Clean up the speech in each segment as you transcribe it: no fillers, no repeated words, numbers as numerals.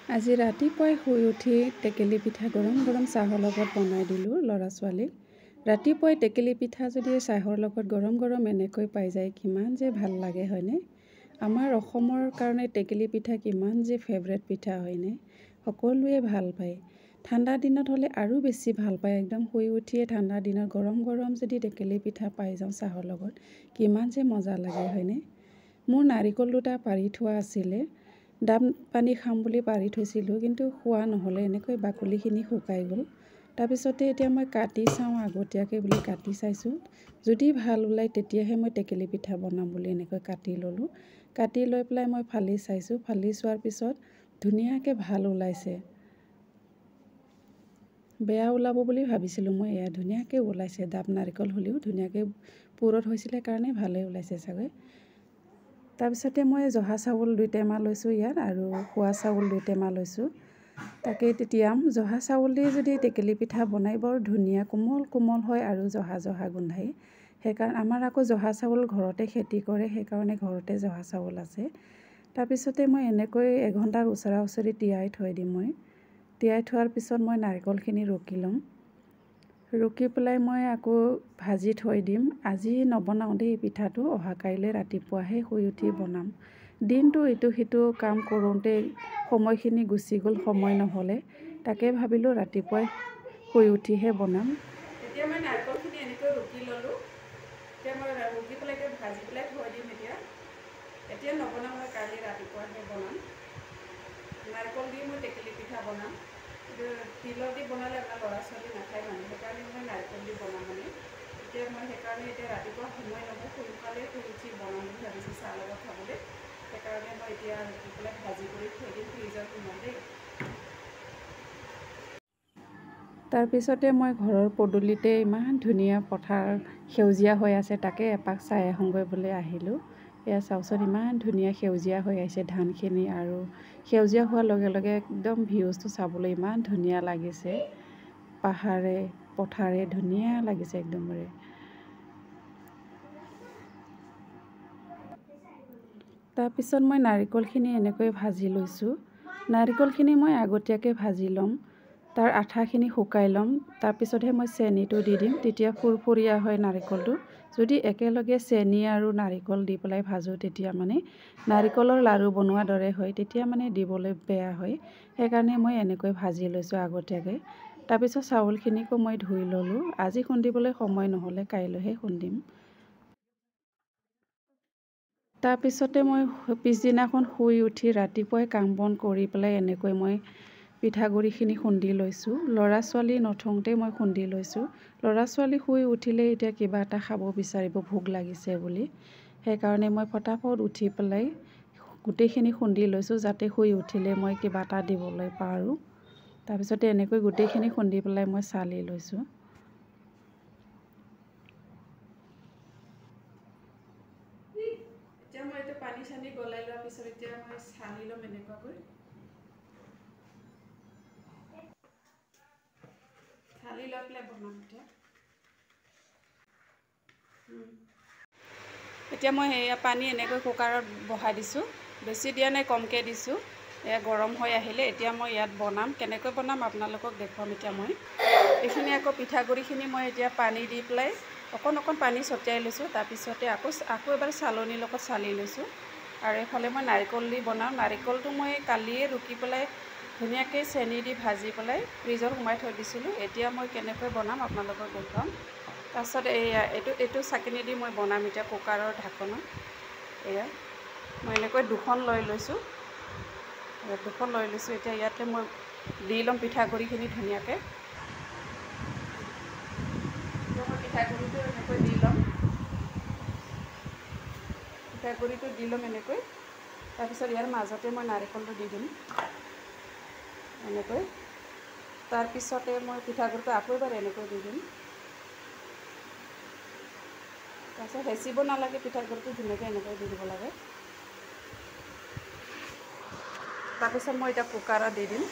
আজি ৰাতিপুৱাই শুই উঠি টেকেলি পিঠা গৰম গৰম চাহৰ লগত বনাই দিলোঁ ল'ৰা ছোৱালীক। ৰাতিপুৱাই টেকেলি পিঠা যদি চাহৰ লগত গৰম গৰম এনেকৈ পাই যায় কিমান যে ভাল লাগে হয়নে? আমাৰ অসমৰ কাৰণে টেকেলি পিঠা কিমান যে ফেভৰেট পিঠা হয়নে? সকলোৱে ভাল পায়। ঠাণ্ডা দিনত হ'লে আৰু বেছি ভাল পায়। একদম শুই উঠিয়ে ঠাণ্ডা দিনত গৰম গৰম যদি টেকেলি পিঠা পাই যাওঁ চাহৰ লগত কিমান যে মজা লাগে হয়নে? মোৰ নাৰিকল দুটা পাৰি থোৱা আছিলে। ডাব পানী খাম বুলি পাৰি থৈছিলোঁ, কিন্তু খোৱা নহ'লে, এনেকৈ বাকলিখিনি শুকাই গ'ল। তাৰপিছতে এতিয়া মই কাটি চাওঁ, আগতীয়াকৈ বুলি কাটি চাইছোঁ। যদি ভাল ওলায় তেতিয়াহে মই টেকেলি পিঠা বনাম বুলি এনেকৈ কাটি ল'লোঁ। কাটি লৈ পেলাই মই ফালি চাইছোঁ। ফালি চোৱাৰ পিছত ধুনীয়াকৈ ভাল ওলাইছে। বেয়া ওলাব বুলি ভাবিছিলোঁ মই, এয়া ধুনীয়াকৈ ওলাইছে। ডাব নাৰিকল হ'লেও ধুনীয়াকৈ পুৰত হৈছিলে কাৰণে ভালেই ওলাইছে চাগৈ। তাৰপিছতে মই জহা চাউল 2 টেমা লৈছোঁ ইয়াত, আৰু খোৱা চাউল 2 টেমা লৈছোঁ। তাকে তিয়াম। জহা চাউল দি যদি টেকেলি পিঠা বনাই বৰ ধুনীয়া কোমল কোমল হয় আৰু জহা জহা গোন্ধাই। সেইকাৰণে আমাৰ আকৌ জহা চাউল ঘৰতে খেতি কৰে, সেইকাৰণে ঘৰতে জহা চাউল আছে। তাৰপিছতে মই এনেকৈ 1 ঘণ্টাৰ ওচৰা ওচৰি তিয়াই থৈ দিম মই। তিয়াই থোৱাৰ পিছত মই নাৰিকলখিনি ৰুকি ল'ম। ৰুকি পেলাই মই আকৌ ভাজি থৈ দিম। আজি নবনাওঁ দেই পিঠাটো, অহা কাইলৈ ৰাতিপুৱাহে শুই উঠি বনাম। দিনটো ইটো সিটো কাম কৰোঁতে সময়খিনি গুচি গ'ল, সময় নহ'লে। তাকে ভাবিলোঁ ৰাতিপুৱাই শুই উঠিহে বনাম। এতিয়া মই নাৰিকলখিনি এনেকৈ ৰুকি ল'লোঁ। এতিয়া মই ৰুকি পেলাই ভাজি পেলাই থৈ দিম। এতিয়া নবনাওঁ, মই কাইলৈ ৰাতিপুৱাহে বনাম। নাৰিকল দি মই টেকেলি পিঠা বনাম। কিন্তু তিলৰ দি বনালে আমাৰ ল'ৰা ছোৱালী নাখায় মানে, সেইকাৰণে মই নাৰিকল দি বনাম মানে। এতিয়া মই সেইকাৰণে ৰাতিপুৱা সময় নহ'ব, সোনকালে শুই উঠি বনাম বুলি ভাবিছোঁ চাহ লগত খাবলৈ। সেইকাৰণে মই এতিয়া ৰুকি পেলাই ভাজি কৰি থৈ দিম, ফ্ৰিজত সোমাম দেই। তাৰপিছতে মই ঘৰৰ পদূলিতে ইমান ধুনীয়া পথাৰ সেউজীয়া হৈ আছে, তাকে এপাক চাই আহোঁগৈ বুলি আহিলোঁ। এয়া চাওকচোন, ইমান ধুনীয়া সেউজীয়া হৈ আহিছে ধানখিনি, আৰু সেউজীয়া হোৱাৰ লগে লগে একদম ভিউজটো চাবলৈ ইমান ধুনীয়া লাগিছে। পাহাৰে পথাৰে ধুনীয়া লাগিছে একদমৰে। তাৰপিছত মই নাৰিকলখিনি এনেকৈ ভাজি লৈছোঁ। নাৰিকলখিনি মই আগতীয়াকৈ ভাজি ল'ম, তাৰ আঠাখিনি শুকাই ল'ম। তাৰপিছতহে মই চেনিটো দি দিম, তেতিয়া ফুৰফুৰীয়া হয় নাৰিকলটো। যদি একেলগে চেনি আৰু নাৰিকল দি পেলাই ভাজোঁ তেতিয়া মানে নাৰিকলৰ লাড়ু বনোৱাৰ দৰে হয়, তেতিয়া মানে দিবলৈ বেয়া হয়। সেইকাৰণে মই এনেকৈ ভাজি লৈছোঁ আগতীয়াকৈ। তাৰপিছত চাউলখিনিকো মই ধুই ল'লোঁ। আজি খুন্দিবলৈ সময় নহ'লে কাইলৈহে খুন্দিম। তাৰপিছতে মই পিছদিনাখন শুই উঠি ৰাতিপুৱাই কাম বন কৰি পেলাই এনেকৈ মই পিঠাগুড়িখিনি খুন্দি লৈছোঁ। ল'ৰা ছোৱালী নথওঁতেই মই খুন্দি লৈছোঁ। ল'ৰা ছোৱালী শুই উঠিলে এতিয়া কিবা এটা খাব বিচাৰিব, ভোক লাগিছে বুলি। সেইকাৰণে মই ফটাফট উঠি পেলাই গোটেইখিনি খুন্দি লৈছোঁ, যাতে শুই উঠিলে মই কিবা এটা দিবলৈ পাৰোঁ। তাৰপিছতে এনেকৈ গোটেইখিনি খুন্দি পেলাই মই চালি লৈছোঁ। এতিয়া মই এইটো পানী চানী গলাই লোৱাৰ পিছত এতিয়া মই চালি ল'ম এনেকুৱাকৈ। চালি লৈ পেলাই বনাম এতিয়া মই এয়া পানী এনেকৈ কুকাৰত বহাই দিছোঁ। বেছি দিয়া নাই, কমকৈ দিছোঁ। এয়া গৰম হৈ আহিলে এতিয়া মই ইয়াত বনাম। কেনেকৈ বনাম আপোনালোকক দেখুৱাম এতিয়া মই। এইখিনি আকৌ পিঠাগুড়িখিনি মই এতিয়া পানী দি পেলাই অকণ অকণ পানী ছটিয়াই লৈছোঁ। তাৰপিছতে আকৌ এবাৰ চালনীৰ লগত চালি লৈছোঁ। আৰু এইফালে মই নাৰিকল দি বনাওঁ। নাৰিকলটো মই কালিয়ে ৰুকি পেলাই ধুনীয়াকৈ চেনি দি ভাজি পেলাই ফ্ৰিজত সোমাই থৈ দিছিলোঁ। এতিয়া মই কেনেকৈ বনাম আপোনালোকক দেখুৱাম। তাৰপিছত এইটো চাকনি দি মই বনাম এতিয়া কুকাৰৰ ঢাকনত। এয়া মই এনেকৈ দুখন লৈ লৈছোঁ। এতিয়া ইয়াতে মই দি ল'ম পিঠাগুড়িখিনি ধুনীয়াকৈ। পিঠাগুড়িটো এনেকৈ দি ল'ম। পিঠাগুড়িটো দি ল'ম এনেকৈ। তাৰপিছত ইয়াৰ মাজতে মই নাৰিকলটো দি দিম এনেকৈ। তাৰপিছতে মই পিঠাগুড়িটো আকৌ এবাৰ এনেকৈ দি দিম। তাৰপিছত হেঁচিব নালাগে, পিঠাগুড়িটো ধুনীয়াকৈ এনেকৈ দি দিব লাগে। তাৰপিছত মই এতিয়া কুকাৰত দি দিম।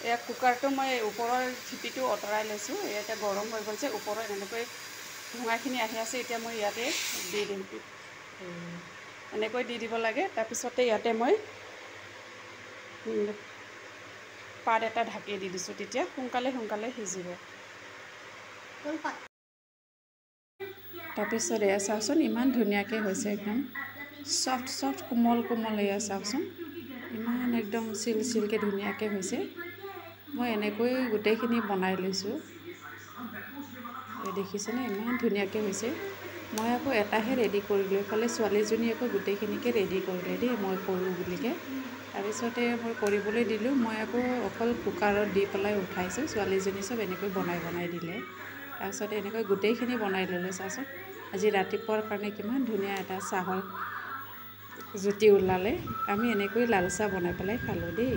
এয়া কুকাৰটো মই ওপৰৰ চিপিটো আঁতৰাই লৈছোঁ। এতিয়া গৰম হৈ গ'ল যে, ওপৰত এনেকৈ ধোঁৱাখিনি আহি আছে। এতিয়া মই ইয়াতে দি দিম, এনেকৈ দি দিব লাগে। তাৰপিছতে ইয়াতে মই পাত এটা ঢাকি দি দিছোঁ, তেতিয়া সোনকালে সিজিব। তাৰপিছত এয়া চাওকচোন ইমান ধুনীয়াকৈ হৈছে, একদম চফ্ট কোমল এয়া চাওকচোন, ইমান একদম চিলকৈ ধুনীয়াকৈ হৈছে। মই এনেকৈ গোটেইখিনি বনাই লৈছোঁ, দেখিছেনে ইমান ধুনীয়াকৈ হৈছে। মই আকৌ এটাহে ৰেডি কৰিলোঁ, এইফালে ছোৱালীজনী আকৌ গোটেইখিনিকে ৰেডি কৰিলে দেই, মই কৰোঁ বুলিকৈ। তাৰপিছতে মই কৰিবলৈ দিলোঁ, মই আকৌ অকল কুকাৰত দি পেলাই উঠাইছোঁ, ছোৱালীজনী চব এনেকৈ বনাই দিলে। তাৰপিছতে এনেকৈ গোটেইখিনি বনাই ল'লোঁ। চাওকচোন আজি ৰাতিপুৱাৰ কাৰণে কিমান ধুনীয়া এটা চাহৰ জুতি ওলালে। আমি এনেকৈ লাল চাহ বনাই পেলাই খালোঁ দেই।